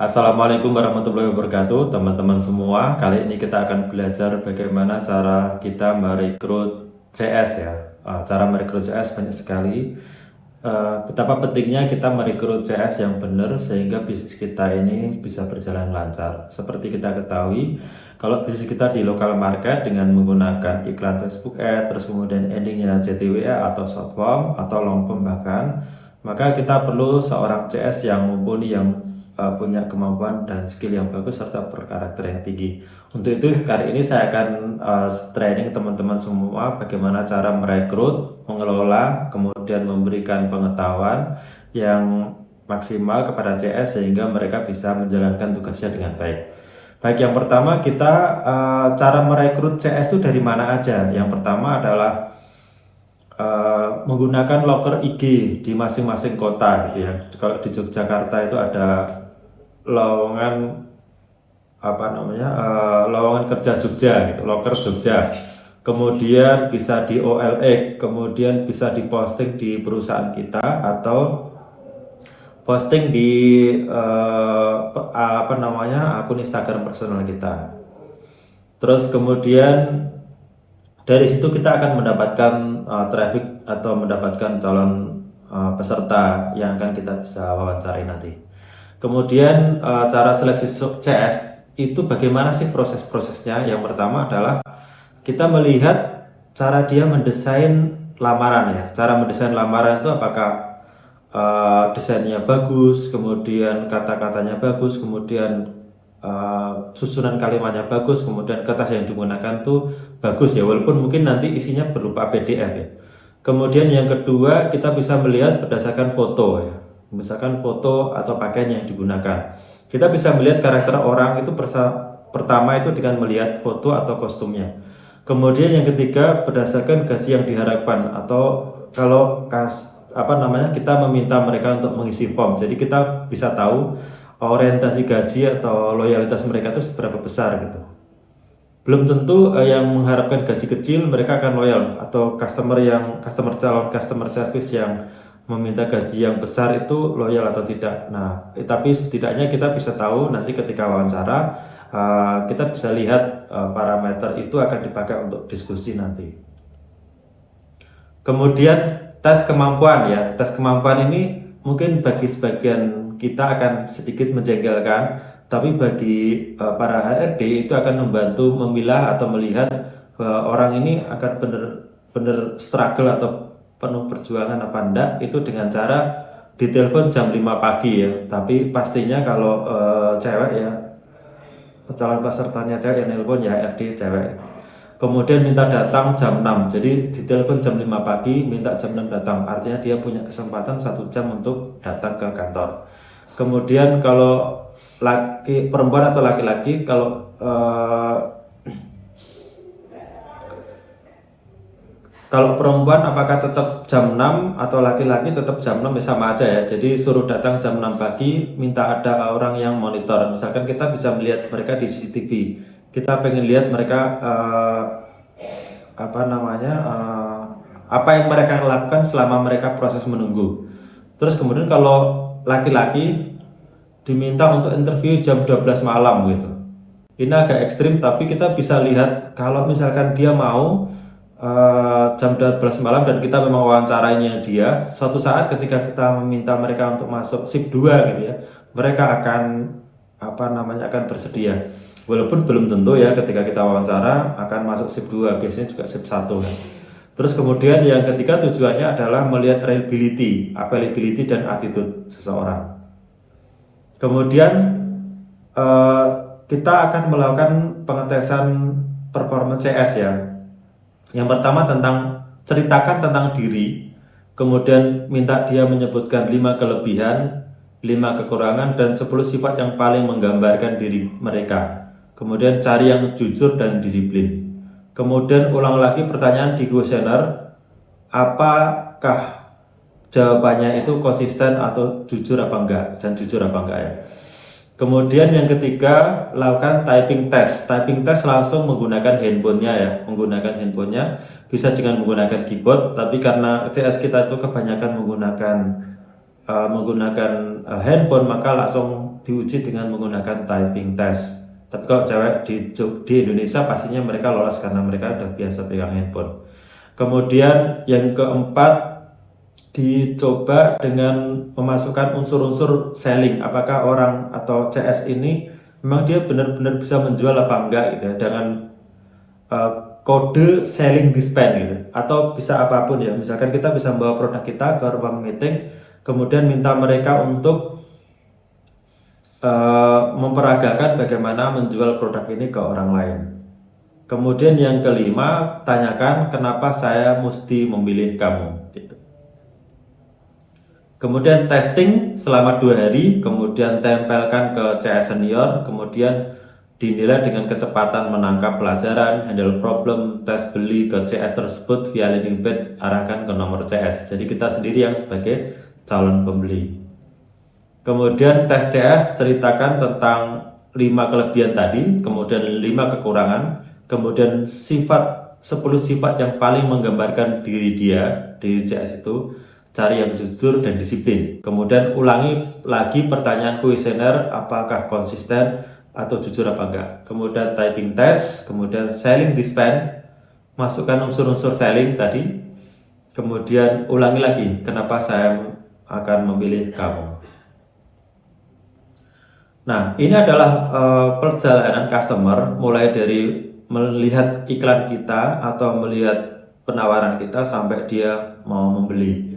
Assalamualaikum warahmatullahi wabarakatuh, teman-teman semua. Kali ini kita akan belajar bagaimana cara kita merekrut CS ya. Cara merekrut CS banyak sekali. Betapa pentingnya kita merekrut CS yang benar sehingga bisnis kita ini bisa berjalan lancar. Seperti kita ketahui, kalau bisnis kita di local market dengan menggunakan iklan Facebook Ad, terus kemudian endingnya CTWA atau short form atau long form bahkan, maka kita perlu seorang CS yang mumpuni, yang punya kemampuan dan skill yang bagus serta berkarakter yang tinggi. Untuk itu kali ini saya akan training teman-teman semua bagaimana cara merekrut, mengelola, kemudian memberikan pengetahuan yang maksimal kepada CS sehingga mereka bisa menjalankan tugasnya dengan baik. Baik, yang pertama kita cara merekrut CS itu dari mana aja? Yang pertama adalah menggunakan loker IG di masing-masing kota gitu ya. Kalau di Yogyakarta itu ada lowongan lowongan kerja Jogja gitu, loker Jogja. Kemudian bisa di OLX, kemudian bisa diposting di perusahaan kita atau posting di akun Instagram personal kita. Terus kemudian dari situ kita akan mendapatkan traffic atau mendapatkan calon peserta yang akan kita bisa wawancarai nanti. Kemudian cara seleksi CS itu bagaimana sih proses-prosesnya? Yang pertama adalah kita melihat cara dia mendesain lamaran ya. Cara mendesain lamaran itu apakah desainnya bagus, kemudian kata-katanya bagus, kemudian susunan kalimatnya bagus, kemudian kertas yang digunakan tuh bagus ya, walaupun mungkin nanti isinya berupa PDF ya. Kemudian yang kedua kita bisa melihat berdasarkan foto ya, misalkan foto atau pakaian yang digunakan. Kita bisa melihat karakter orang itu pertama itu dengan melihat foto atau kostumnya. Kemudian yang ketiga berdasarkan gaji yang diharapkan, atau kalau kita meminta mereka untuk mengisi form, jadi kita bisa tahu orientasi gaji atau loyalitas mereka itu seberapa besar gitu. Belum tentu yang mengharapkan gaji kecil mereka akan loyal, atau calon customer service yang meminta gaji yang besar itu loyal atau tidak. Nah, tapi setidaknya kita bisa tahu nanti ketika wawancara, kita bisa lihat parameter itu akan dipakai untuk diskusi nanti. Kemudian tes kemampuan ya. Tes kemampuan ini mungkin bagi sebagian kita akan sedikit menjengkelkan, tapi bagi para HRD itu akan membantu memilah atau melihat bahwa orang ini akan benar-benar struggle atau penuh perjuangan apa enggak, itu dengan cara ditelepon jam 5 pagi ya. Tapi pastinya kalau cewek ya, calon pesertanya cewek yang nelpon ya HRD cewek. Kemudian minta datang jam 6, jadi ditelepon jam 5 pagi, minta jam 6 datang, artinya dia punya kesempatan 1 jam untuk datang ke kantor. Kemudian kalau perempuan atau laki-laki, kalau perempuan apakah tetap jam 6 atau laki-laki tetap jam 6 ya, sama aja ya. Jadi suruh datang jam 6 pagi, minta ada orang yang monitor. Misalkan kita bisa melihat mereka di CCTV. Kita pengen lihat mereka apa yang mereka lakukan selama mereka proses menunggu. Terus kemudian kalau laki-laki diminta untuk interview jam 12 malam gitu. Ini agak ekstrim, tapi kita bisa lihat kalau misalkan dia mau jam 12 malam dan kita memang wawancarainya dia, suatu saat ketika kita meminta mereka untuk masuk shift 2 gitu ya, mereka akan akan bersedia. Walaupun belum tentu ya ketika kita wawancara akan masuk shift 2, biasanya juga shift 1 kan. Terus kemudian yang ketiga tujuannya adalah melihat availability dan attitude seseorang. Kemudian kita akan melakukan pengetesan performa CS ya. Yang pertama ceritakan tentang diri, kemudian minta dia menyebutkan 5 kelebihan, 5 kekurangan, dan 10 sifat yang paling menggambarkan diri mereka. Kemudian cari yang jujur dan disiplin. Kemudian ulang lagi pertanyaan di kuesioner, apakah jawabannya itu konsisten atau jujur apa enggak, dan jujur apa enggak ya. Kemudian yang ketiga, lakukan typing test. Typing test langsung menggunakan handphonenya ya, bisa dengan menggunakan keyboard, tapi karena CS kita itu kebanyakan menggunakan menggunakan handphone, maka langsung diuji dengan menggunakan typing test. Tapi kalau cewek di Indonesia pastinya mereka lolos karena mereka udah biasa pegang handphone. Kemudian yang keempat, dicoba dengan memasukkan unsur-unsur selling. Apakah orang atau CS ini memang dia benar-benar bisa menjual apa enggak gitu ya, dengan kode selling dispense gitu, atau bisa apapun ya. Misalkan kita bisa membawa produk kita ke ruang meeting, kemudian minta mereka untuk memperagakan bagaimana menjual produk ini ke orang lain. Kemudian yang kelima, tanyakan kenapa saya mesti memilih kamu gitu. Kemudian testing selama 2 hari, kemudian tempelkan ke CS senior, kemudian dinilai dengan kecepatan menangkap pelajaran, handle problem, tes beli ke CS tersebut via landing page, arahkan ke nomor CS. Jadi kita sendiri yang sebagai calon pembeli. Kemudian tes CS, ceritakan tentang 5 kelebihan tadi, kemudian 5 kekurangan, kemudian 10 sifat yang paling menggambarkan diri dia di CS itu. Cari yang jujur dan disiplin. Kemudian ulangi lagi pertanyaan kuesioner, apakah konsisten atau jujur apa enggak. Kemudian typing test, kemudian selling dispense, masukkan unsur-unsur selling tadi. Kemudian ulangi lagi, kenapa saya akan memilih kamu. Nah, ini adalah perjalanan customer mulai dari melihat iklan kita atau melihat penawaran kita sampai dia mau membeli.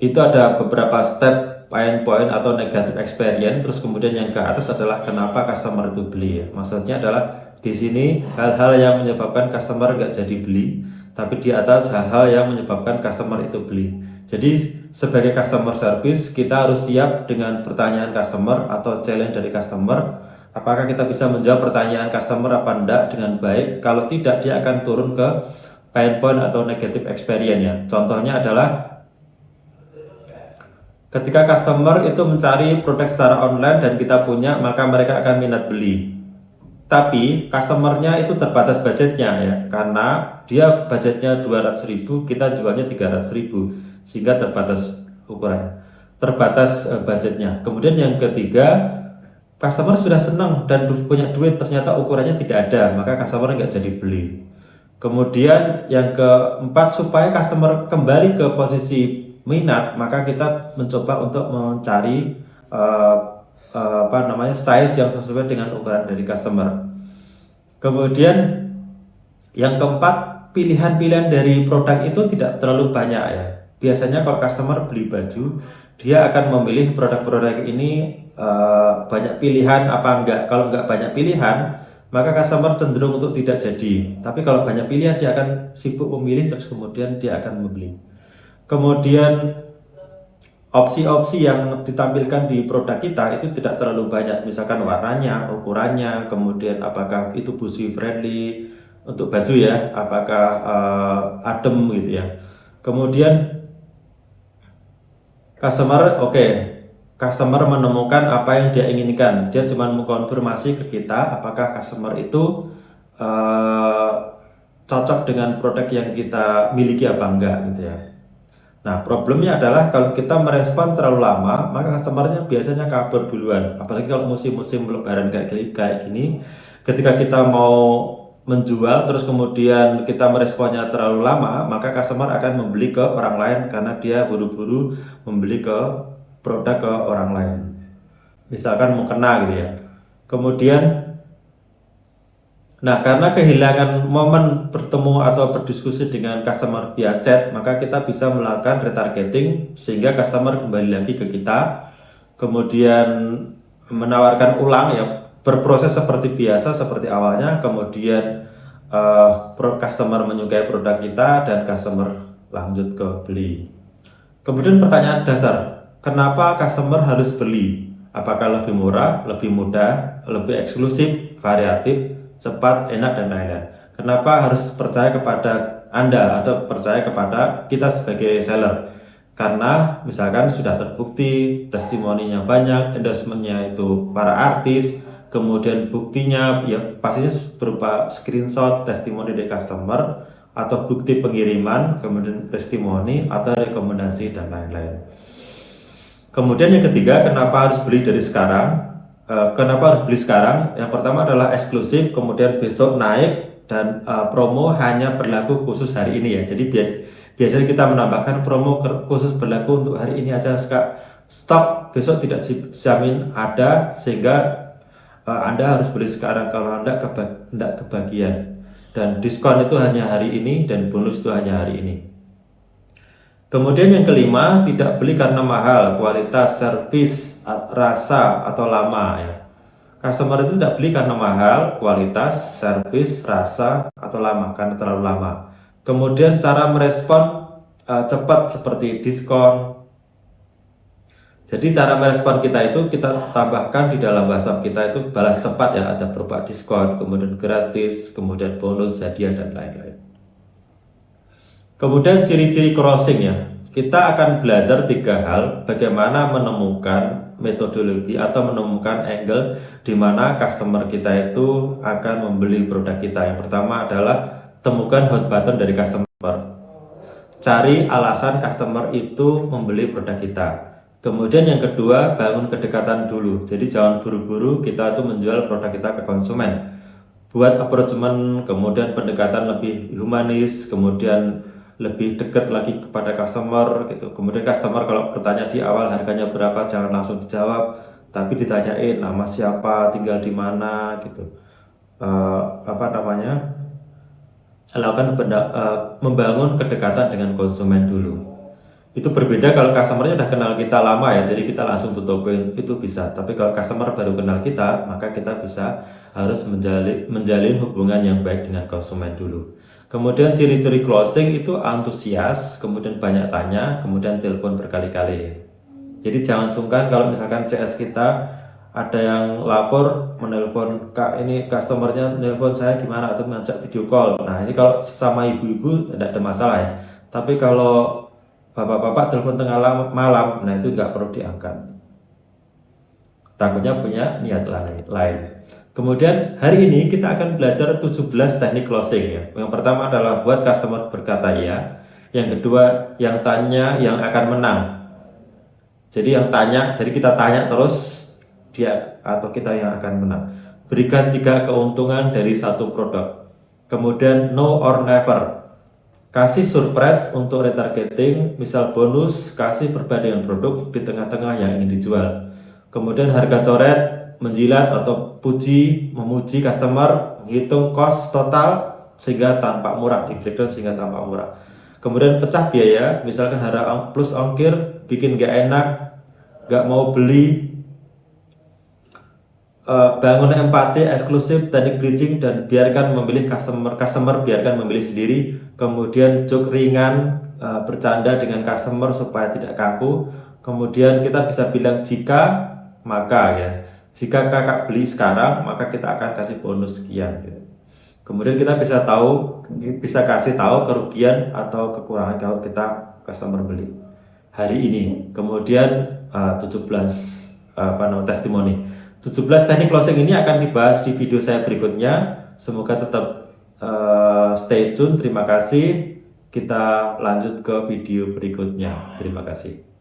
Itu ada beberapa step, point atau negative experience. Terus kemudian yang ke atas adalah kenapa customer itu beli ya. Maksudnya adalah di sini hal-hal yang menyebabkan customer nggak jadi beli, tapi di atas hal-hal yang menyebabkan customer itu beli. Jadi sebagai customer service kita harus siap dengan pertanyaan customer atau challenge dari customer. Apakah kita bisa menjawab pertanyaan customer apa enggak dengan baik? Kalau tidak, dia akan turun ke pain point atau negative experience ya. Contohnya adalah ketika customer itu mencari produk secara online dan kita punya, maka mereka akan minat beli. Tapi customernya itu terbatas budgetnya ya, karena dia budgetnya 200.000, kita jualnya 300.000, sehingga terbatas ukuran, terbatas budgetnya. Kemudian yang ketiga, customer sudah senang dan punya duit, ternyata ukurannya tidak ada, maka customer nggak jadi beli. Kemudian yang keempat, supaya customer kembali ke posisi minat, maka kita mencoba untuk mencari size yang sesuai dengan ukuran dari customer. Kemudian yang keempat, pilihan-pilihan dari produk itu tidak terlalu banyak ya. Biasanya kalau customer beli baju, dia akan memilih produk-produk ini banyak pilihan apa enggak. Kalau enggak banyak pilihan, maka customer cenderung untuk tidak jadi. Tapi kalau banyak pilihan, dia akan sibuk memilih, terus kemudian dia akan membeli. Kemudian opsi-opsi yang ditampilkan di produk kita itu tidak terlalu banyak, misalkan warnanya, ukurannya, kemudian apakah itu busui friendly untuk baju ya, apakah adem gitu ya. Kemudian customer menemukan apa yang dia inginkan, dia cuma mengkonfirmasi ke kita apakah customer itu cocok dengan produk yang kita miliki apa enggak gitu ya. Nah, problemnya adalah kalau kita merespon terlalu lama, maka customernya biasanya kabur duluan. Apalagi kalau musim-musim lebaran kayak gini, ketika kita mau menjual, terus kemudian kita meresponnya terlalu lama, maka customer akan membeli ke orang lain karena dia buru-buru membeli ke produk ke orang lain. Misalkan mau kena gitu ya. Kemudian karena kehilangan momen bertemu atau berdiskusi dengan customer via chat, maka kita bisa melakukan retargeting sehingga customer kembali lagi ke kita, kemudian menawarkan ulang ya, berproses seperti biasa seperti awalnya, kemudian customer menyukai produk kita dan customer lanjut ke beli. Kemudian pertanyaan dasar, kenapa customer harus beli? Apakah lebih murah, lebih mudah, lebih eksklusif, variatif, cepat, enak, dan lain-lain. Kenapa harus percaya kepada Anda atau percaya kepada kita sebagai seller? Karena misalkan sudah terbukti, testimoninya banyak, endorsementnya itu para artis, kemudian buktinya ya pastinya berupa screenshot testimoni dari customer atau bukti pengiriman, kemudian testimoni atau rekomendasi dan lain-lain. Kemudian yang ketiga, kenapa harus beli dari sekarang? Kenapa harus beli sekarang? Yang pertama adalah eksklusif, kemudian besok naik, dan promo hanya berlaku khusus hari ini ya. Jadi biasanya kita menambahkan promo khusus berlaku untuk hari ini aja, stok besok tidak dijamin ada, sehingga Anda harus beli sekarang kalau Anda tidak kebagian. Dan diskon itu hanya hari ini dan bonus itu hanya hari ini. Kemudian yang kelima, tidak beli karena mahal, kualitas, servis, rasa, atau lama ya. Customer itu tidak beli karena mahal, kualitas, servis, rasa, atau lama, karena terlalu lama. Kemudian cara merespon cepat seperti diskon. Jadi cara merespon kita itu kita tambahkan di dalam WhatsApp kita itu balas cepat ya, ada berupa diskon, kemudian gratis, kemudian bonus, hadiah, dan lain-lain. Kemudian ciri-ciri closing ya. Kita akan belajar 3 hal bagaimana menemukan metodologi atau menemukan angle di mana customer kita itu akan membeli produk kita. Yang pertama adalah temukan hot button dari customer. Cari alasan customer itu membeli produk kita. Kemudian yang kedua, bangun kedekatan dulu. Jadi jangan buru-buru kita tuh menjual produk kita ke konsumen. Buat approachment, kemudian pendekatan lebih humanis, kemudian lebih dekat lagi kepada customer gitu. Kemudian customer kalau bertanya di awal harganya berapa, jangan langsung dijawab, tapi ditanyain nama siapa, tinggal di mana gitu. Lakukan membangun kedekatan dengan konsumen dulu. Itu berbeda kalau customernya udah kenal kita lama ya, jadi kita langsung tutupin, itu bisa. Tapi kalau customer baru kenal kita, maka kita harus menjalin hubungan yang baik dengan konsumen dulu. Kemudian ciri-ciri closing itu antusias, kemudian banyak tanya, kemudian telepon berkali-kali. Jadi jangan sungkan kalau misalkan CS kita ada yang lapor menelpon, Kak ini customernya nelpon saya gimana, atau mengajak video call. Nah ini kalau sesama ibu-ibu tidak ada masalah ya. Tapi kalau bapak-bapak telepon tengah malam, nah itu nggak perlu diangkat. Takutnya punya niat lain. Kemudian hari ini kita akan belajar 17 teknik closing ya. Yang pertama adalah buat customer berkata ya. Yang kedua, yang tanya yang akan menang. Jadi yang tanya, jadi kita tanya terus dia atau kita yang akan menang. Berikan 3 keuntungan dari satu produk. Kemudian no or never. Kasih surprise untuk retargeting, misal bonus, kasih perbandingan produk di tengah-tengah yang ingin dijual. Kemudian harga coret, menjilat atau memuji customer, menghitung cost total sehingga tampak murah, di breakdown sehingga tampak murah. Kemudian pecah biaya, misalkan harga plus ongkir, bikin gak enak, gak mau beli. Bangun empati, eksklusif, teknik bridging, dan biarkan memilih customer biarkan memilih sendiri. Kemudian joke ringan, bercanda dengan customer supaya tidak kaku. Kemudian kita bisa bilang jika, maka ya, jika kakak beli sekarang maka kita akan kasih bonus sekian gitu. Kemudian kita bisa kasih tahu kerugian atau kekurangan kalau kita customer beli hari ini. Kemudian 17 testimoni. 17 teknik closing ini akan dibahas di video saya berikutnya. Semoga tetap stay tune. Terima kasih. Kita lanjut ke video berikutnya. Terima kasih.